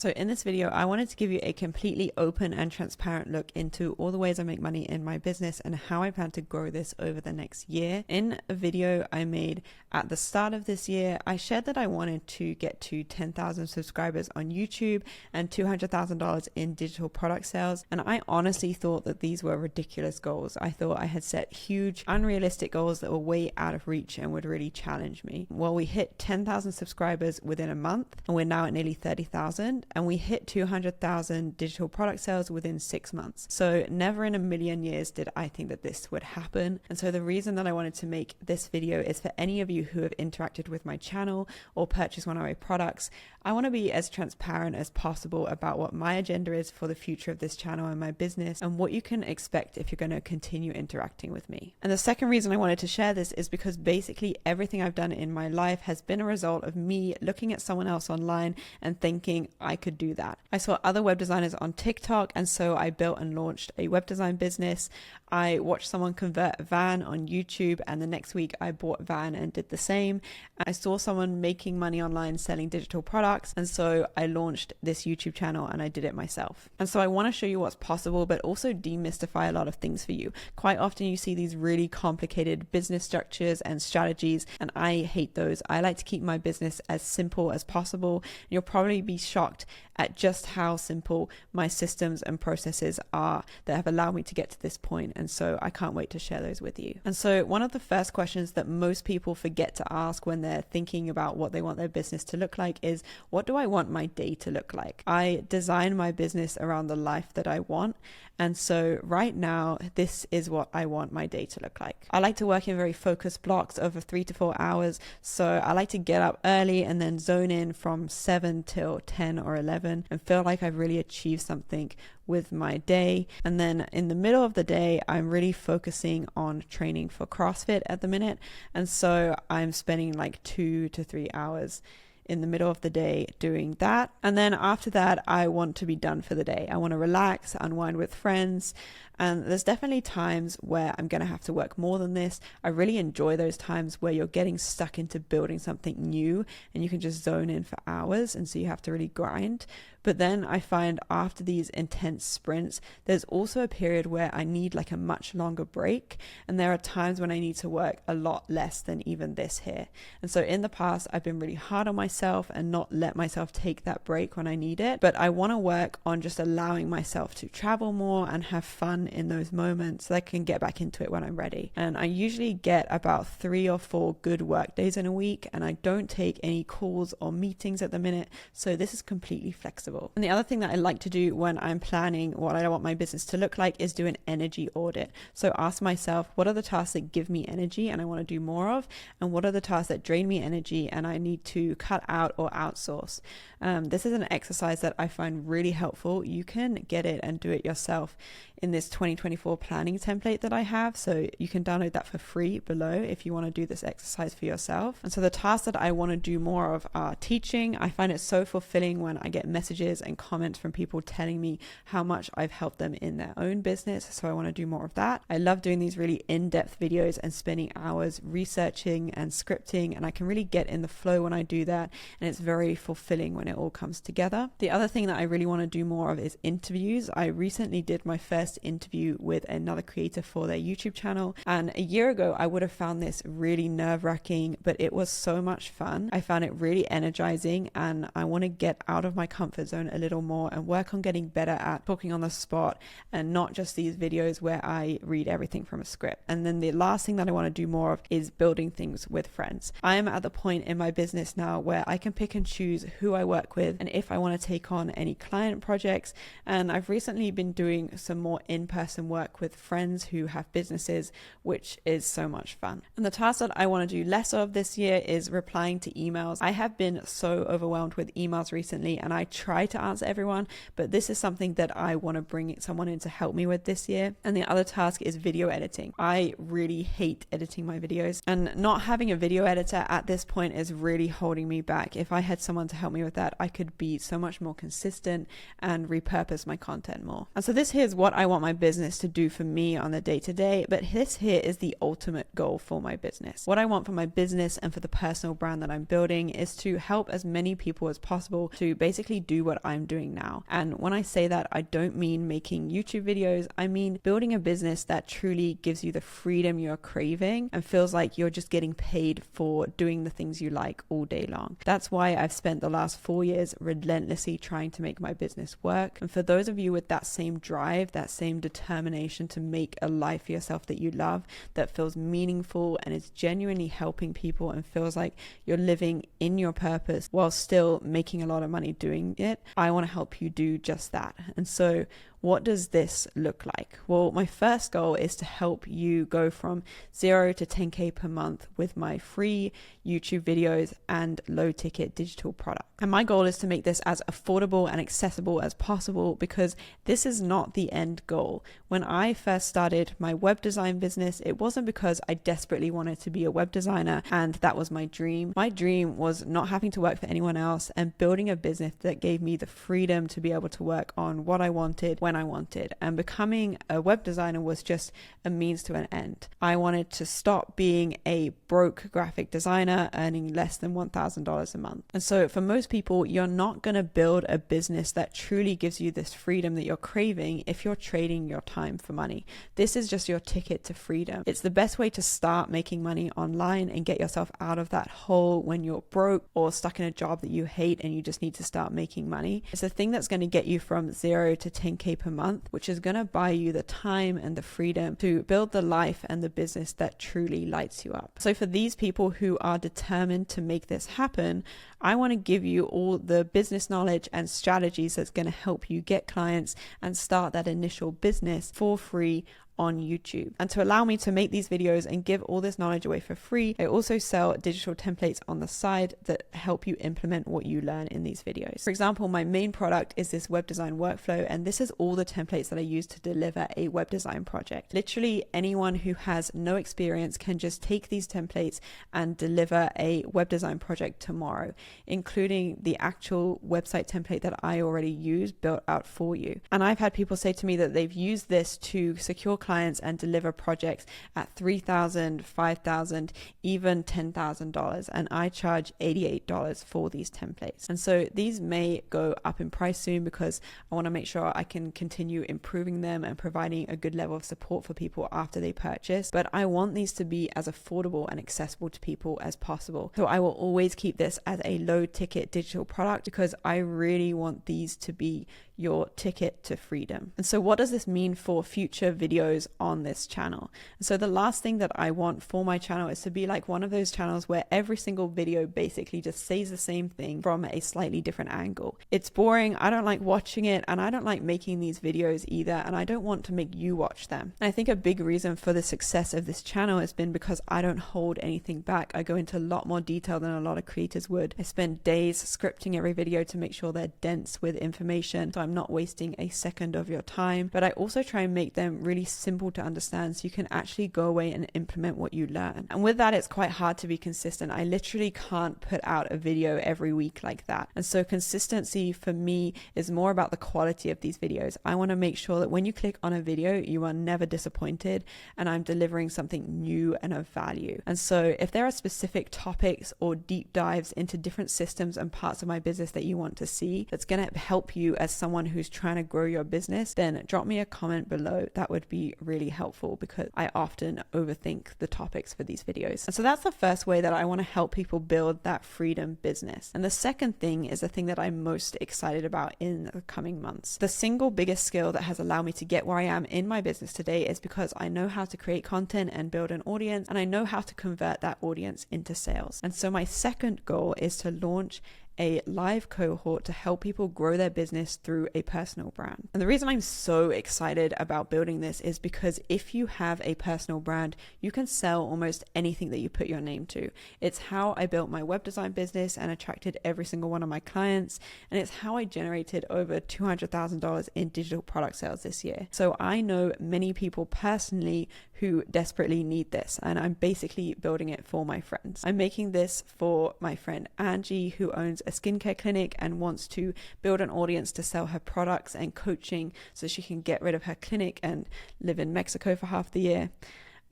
So in this video, I wanted to give you a completely open and transparent look into all the ways I make money in my business and how I plan to grow this over the next year. In a video I made at the start of this year, I shared that I wanted to get to 10,000 subscribers on YouTube and $200,000 in digital product sales. And I honestly thought that these were ridiculous goals. I thought I had set huge, unrealistic goals that were way out of reach and would really challenge me. Well, we hit 10,000 subscribers within a month, and we're now at nearly 30,000. And we hit 200,000 digital product sales within 6 months. So never in a million years did I think that this would happen. And so the reason that I wanted to make this video is for any of you who have interacted with my channel or purchased one of my products. I want to be as transparent as possible about what my agenda is for the future of this channel and my business, and what you can expect if you're going to continue interacting with me. And the second reason I wanted to share this is because basically everything I've done in my life has been a result of me looking at someone else online and thinking I could do that. I saw other web designers on TikTok, and so I built and launched a web design business. I watched someone convert a van on YouTube, and the next week I bought a van and did the same. I saw someone making money online selling digital products, and so I launched this YouTube channel and I did it myself. And so I want to show you what's possible, but also demystify a lot of things for you. Quite often you see these really complicated business structures and strategies, and I hate those. I like to keep my business as simple as possible. You'll probably be shocked at just how simple my systems and processes are that have allowed me to get to this point. And so I can't wait to share those with you. And so one of the first questions that most people forget to ask when they're thinking about what they want their business to look like is, what do I want my day to look like? I design my business around the life that I want. And so right now, this is what I want my day to look like. I like to work in very focused blocks over 3 to 4 hours. So I like to get up early and then zone in from 7 till 10 or 11 and feel like I've really achieved something with my day. And then in the middle of the day, I'm really focusing on training for CrossFit at the minute. And so I'm spending like 2 to 3 hours in the middle of the day doing that. And then after that, I want to be done for the day. I want to relax, unwind with friends. And there's definitely times where I'm going to have to work more than this. I really enjoy those times where you're getting stuck into building something new and you can just zone in for hours. And so you have to really grind. But then I find after these intense sprints, there's also a period where I need like a much longer break. And there are times when I need to work a lot less than even this here. And so in the past, I've been really hard on myself and not let myself take that break when I need it. But I want to work on just allowing myself to travel more and have fun in those moments so I can get back into it when I'm ready. And I usually get about 3 or 4 good work days in a week, and I don't take any calls or meetings at the minute. So this is completely flexible. And the other thing that I like to do when I'm planning what I want my business to look like is do an energy audit. So ask myself, what are the tasks that give me energy and I want to do more of? And what are the tasks that drain me energy and I need to cut out or outsource? This is an exercise that I find really helpful. You can get it and do it yourself in this 2024 planning template that I have. So you can download that for free below if you want to do this exercise for yourself. And so the tasks that I want to do more of are teaching. I find it so fulfilling when I get messages and comments from people telling me how much I've helped them in their own business. So I want to do more of that. I love doing these really in-depth videos and spending hours researching and scripting, and I can really get in the flow when I do that. And it's very fulfilling when it all comes together. The other thing that I really want to do more of is interviews. I recently did my first interview with another creator for their YouTube channel, and a year ago I would have found this really nerve-wracking, but it was so much fun. I found it really energizing, and I want to get out of my comfort zone a little more and work on getting better at talking on the spot and not just these videos where I read everything from a script. And then the last thing that I want to do more of is building things with friends. I'm at the point in my business now where I can pick and choose who I work with and if I want to take on any client projects. And I've recently been doing some more in-person work with friends who have businesses, which is so much fun. And the task that I want to do less of this year is replying to emails. I have been so overwhelmed with emails recently, and I try to answer everyone, but this is something that I want to bring someone in to help me with this year. And the other task is video editing. I really hate editing my videos, and not having a video editor at this point is really holding me feedback, if I had someone to help me with that, I could be so much more consistent and repurpose my content more. And so this here is what I want my business to do for me on the day-to-day, but this here is the ultimate goal for my business. What I want for my business and for the personal brand that I'm building is to help as many people as possible to basically do what I'm doing now. And when I say that, I don't mean making YouTube videos. I mean building a business that truly gives you the freedom you're craving and feels like you're just getting paid for doing the things you like all day long. That's why I've spent the last 4 years relentlessly trying to make my business work. And for those of you with that same drive, that same determination to make a life for yourself that you love, that feels meaningful and is genuinely helping people and feels like you're living in your purpose while still making a lot of money doing it, I want to help you do just that. And so what does this look like? Well, my first goal is to help you go from 0 to 10K per month with my free YouTube videos and low ticket digital product. And my goal is to make this as affordable and accessible as possible, because this is not the end goal. When I first started my web design business, it wasn't because I desperately wanted to be a web designer and that was my dream. My dream was not having to work for anyone else and building a business that gave me the freedom to be able to work on what I wanted when I wanted. And becoming a web designer was just a means to an end. I wanted to stop being a broke graphic designer earning less than $1,000 a month. And so for most people, you're not going to build a business that truly gives you this freedom that you're craving if you're trading your time for money. This is just your ticket to freedom. It's the best way to start making money online and get yourself out of that hole when you're broke or stuck in a job that you hate and you just need to start making money. It's the thing that's going to get you from 0 to 10K per month, which is going to buy you the time and the freedom to build the life and the business that truly lights you up. So for these people who are determined to make this happen, I want to give you all the business knowledge and strategies that's going to help you get clients and start that initial business for free on YouTube. And to allow me to make these videos and give all this knowledge away for free, I also sell digital templates on the side that help you implement what you learn in these videos. For example, my main product is this web design workflow, and this is all the templates that I use to deliver a web design project. Literally anyone who has no experience can just take these templates and deliver a web design project tomorrow, including the actual website template that I already use built out for you. And I've had people say to me that they've used this to secure clients and deliver projects at $3,000, $5,000, even $10,000. And I charge $88 for these templates. And so these may go up in price soon because I want to make sure I can continue improving them and providing a good level of support for people after they purchase. But I want these to be as affordable and accessible to people as possible. So I will always keep this as a low ticket digital product because I really want these to be your ticket to freedom. And so what does this mean for future videos on this channel? And so the last thing that I want for my channel is to be like one of those channels where every single video basically just says the same thing from a slightly different angle. It's boring. I don't like watching it, and I don't like making these videos either, and I don't want to make you watch them. And I think a big reason for the success of this channel has been because I don't hold anything back. I go into a lot more detail than a lot of creators would. I spend days scripting every video to make sure they're dense with information, so I'm not wasting a second of your time. But I also try and make them really simple to understand so you can actually go away and implement what you learn. And with that, it's quite hard to be consistent. I literally can't put out a video every week like that. And so consistency for me is more about the quality of these videos. I want to make sure that when you click on a video, you are never disappointed and I'm delivering something new and of value. And so if there are specific topics or deep dives into different systems and parts of my business that you want to see that's going to help you as someone who's trying to grow your business, then drop me a comment below. That would be really helpful because I often overthink the topics for these videos. And so that's the first way that I want to help people build that freedom business. And the second thing is the thing that I'm most excited about in the coming months. The single biggest skill that has allowed me to get where I am in my business today is because I know how to create content and build an audience, and I know how to convert that audience into sales. And so my second goal is to launch a live cohort to help people grow their business through a personal brand. And the reason I'm so excited about building this is because if you have a personal brand, you can sell almost anything that you put your name to. It's how I built my web design business and attracted every single one of my clients. And it's how I generated over $200,000 in digital product sales this year. So I know many people personally who desperately need this, and I'm basically building it for my friends. I'm making this for my friend Angie, who owns a skincare clinic and wants to build an audience to sell her products and coaching so she can get rid of her clinic and live in Mexico for half the year.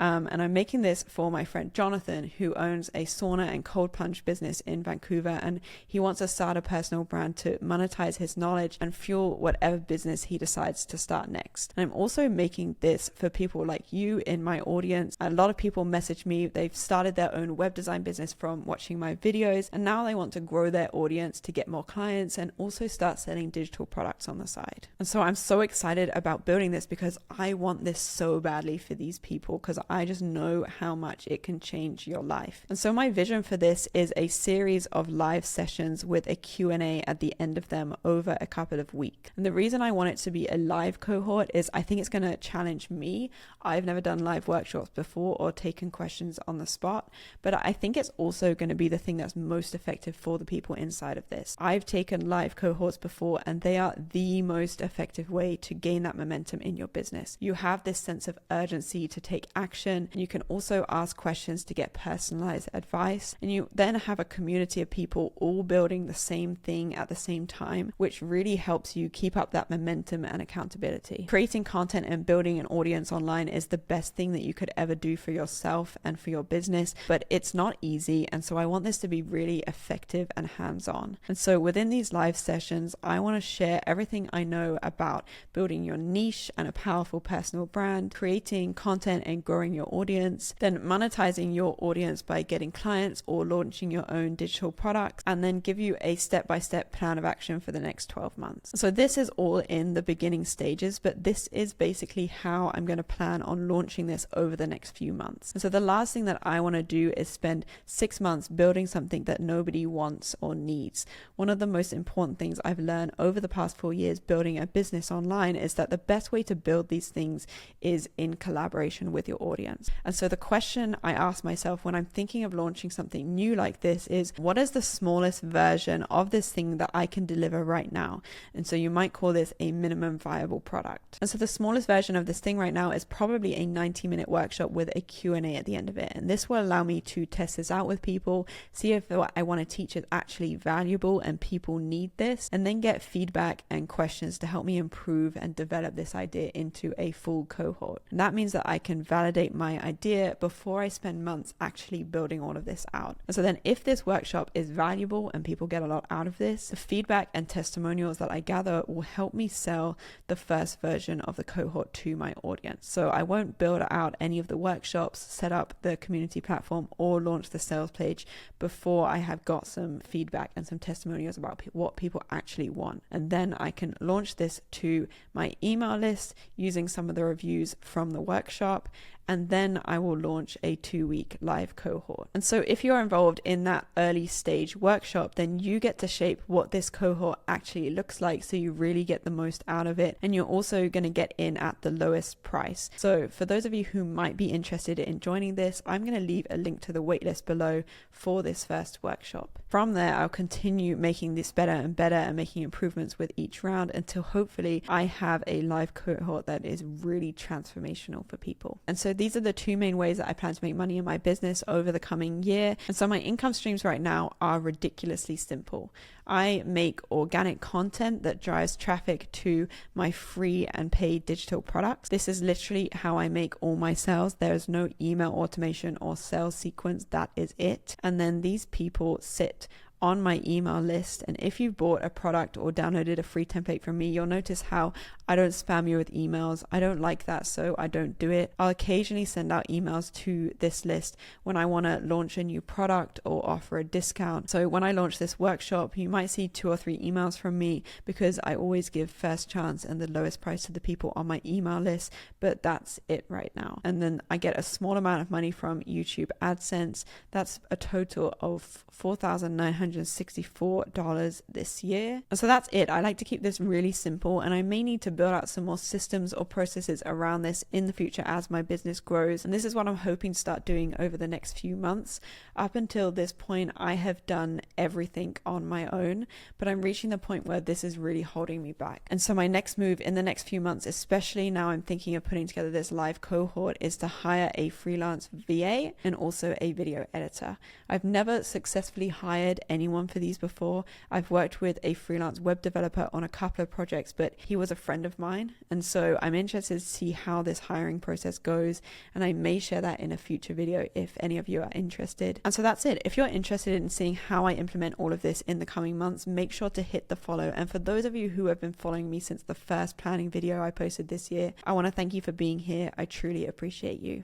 And I'm making this for my friend Jonathan, who owns a sauna and cold plunge business in Vancouver, and he wants to start a personal brand to monetize his knowledge and fuel whatever business he decides to start next. And I'm also making this for people like you in my audience. A lot of people message me, they've started their own web design business from watching my videos, and now they want to grow their audience to get more clients and also start selling digital products on the side. And so I'm so excited about building this because I want this so badly for these people, because I just know how much it can change your life. And so my vision for this is a series of live sessions with a Q&A at the end of them over a couple of weeks. And the reason I want it to be a live cohort is I think it's going to challenge me. I've never done live workshops before or taken questions on the spot, but I think it's also going to be the thing that's most effective for the people inside of this. I've taken live cohorts before, and they are the most effective way to gain that momentum in your business. You have this sense of urgency to take action. You can also ask questions to get personalized advice, and you then have a community of people all building the same thing at the same time, which really helps you keep up that momentum and accountability. Creating content and building an audience online is the best thing that you could ever do for yourself and for your business, but it's not easy, and so I want this to be really effective and hands-on. And so within these live sessions, I want to share everything I know about building your niche and a powerful personal brand, creating content and growing your audience, then monetizing your audience by getting clients or launching your own digital products, and then give you a step-by-step plan of action for the next 12 months. So this is all in the beginning stages, but this is basically how I'm going to plan on launching this over the next few months. And so the last thing that I want to do is spend 6 months building something that nobody wants or needs. One of the most important things I've learned over the past 4 years building a business online is that the best way to build these things is in collaboration with your audience. And so the question I ask myself when I'm thinking of launching something new like this is, what is the smallest version of this thing that I can deliver right now? And so you might call this a minimum viable product. And so the smallest version of this thing right now is probably a 90-minute workshop with a Q&A at the end of it. And this will allow me to test this out with people, see if what I want to teach is actually valuable and people need this, and then get feedback and questions to help me improve and develop this idea into a full cohort. And that means that I can validate my idea before I spend months actually building all of this out. And so then if this workshop is valuable and people get a lot out of this, the feedback and testimonials that I gather will help me sell the first version of the cohort to my audience. So I won't build out any of the workshops, set up the community platform, or launch the sales page before I have got some feedback and some testimonials about what people actually want. And then I can launch this to my email list using some of the reviews from the workshop, and then I will launch a 2-week live cohort. And so if you're involved in that early stage workshop, then you get to shape what this cohort actually looks like, so you really get the most out of it, and you're also going to get in at the lowest price. So for those of you who might be interested in joining this, I'm going to leave a link to the waitlist below for this first workshop. From there, I'll continue making this better and better and making improvements with each round until hopefully I have a live cohort that is really transformational for people. And so these are the 2 main ways that I plan to make money in my business over the coming year. And so my income streams right now are ridiculously simple. I make organic content that drives traffic to my free and paid digital products. This is literally how I make all my sales. There's no email automation or sales sequence. That is it. And then these people sit on my email list, and if you've bought a product or downloaded a free template from me, you'll notice how I don't spam you with emails. I don't like that, so I don't do it. I'll occasionally send out emails to this list when I want to launch a new product or offer a discount. So when I launch this workshop, you might see 2 or 3 emails from me because I always give first chance and the lowest price to the people on my email list, but that's it right now. And then I get a small amount of money from YouTube AdSense. That's a total of $4,900 $764 this year. And so that's it. I like to keep this really simple, and I may need to build out some more systems or processes around this in the future as my business grows. And this is what I'm hoping to start doing over the next few months. Up until this point, I have done everything on my own, but I'm reaching the point where this is really holding me back. And so my next move in the next few months, especially now I'm thinking of putting together this live cohort, is to hire a freelance VA and also a video editor. I've never successfully hired anyone for these before. I've worked with a freelance web developer on a couple of projects, but he was a friend of mine. And so I'm interested to see how this hiring process goes, and I may share that in a future video if any of you are interested. And so that's it. If you're interested in seeing how I implement all of this in the coming months, make sure to hit the follow. And for those of you who have been following me since the first planning video I posted this year, I want to thank you for being here. I truly appreciate you.